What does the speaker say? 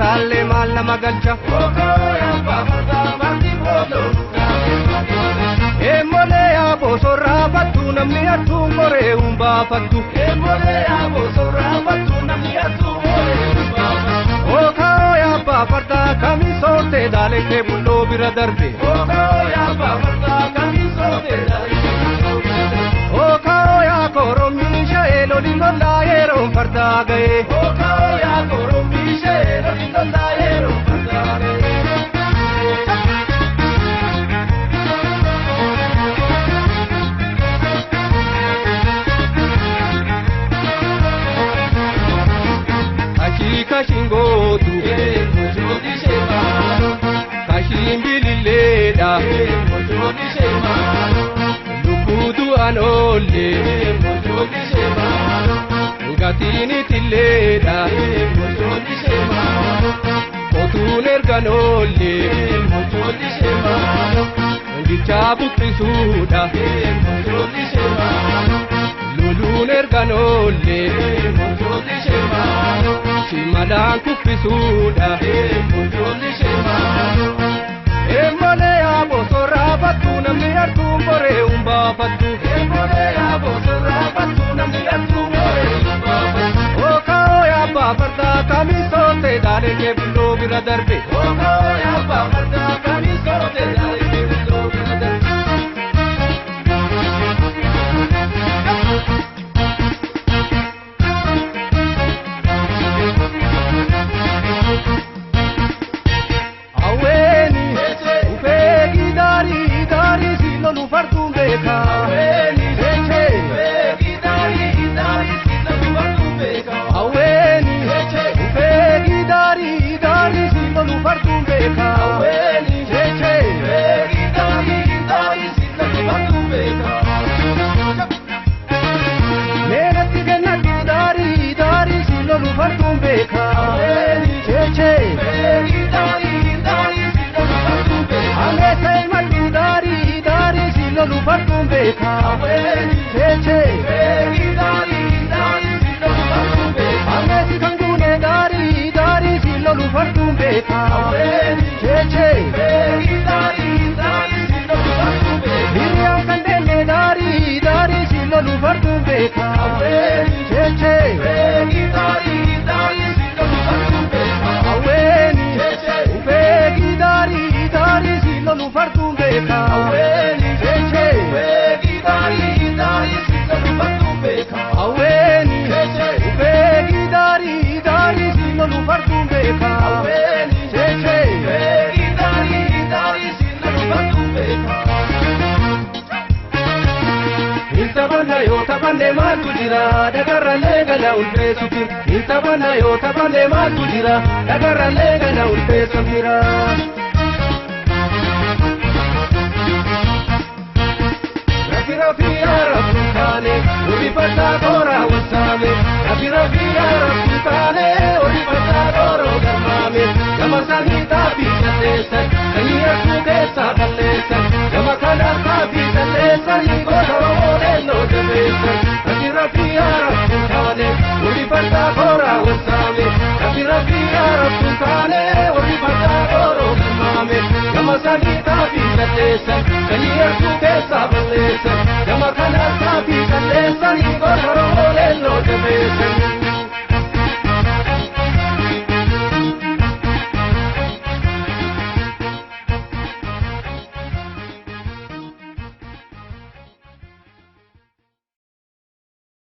talle mal nama galcha Emole abo sorra battu namni attu more umba fattu Emole abo sorra battu namni attu more umba fattu Oka ya ba farda kami sorte dale ke bullo bira darbe Oka ya ba farda kami sorte dale Oka ya koromi shaelo lindolla ero farda gaye Oka ya koromi shaelo lindolla ero farda gaye Kashingo tu mojodi shema Kashimbilile da mojodi shema Lukudu anole mojodi shema Gatini tille da mojodi shema Otuner ganole mojodi shema Gichabu trisuda mojodi shema Luluner ganole mojodi shema Simalan kuffisuudha mujjoolli sheemaadho Emole abo sorra battu namni artuun boree umbaafattu Emole abo sorra battu namni artuun boree umbaafattu Ooka'oo yaabbaa fardaa kamii soortee daalee kee bulloo bira darbe Ooka'oo yaabbaa fardaa kamii soortee daalee kee bulloo bira darbe Intabana yo tabane matujira dagarra lega na ulpe samira Rafi rafi ya rafi kane uri pata gora wasame Rafi rafi ya rafi kane uri pata goro gamame Gama sanita pisalesa kaniya kugesa balesa Gama kana pisalesa lingono moreno debesa Rafi rafi ya rafi kane uri pata gora wasame Rafi rafi ya rafi kane uri pata goro gamame Gama sanita pisalesa kaniya kugesa balesa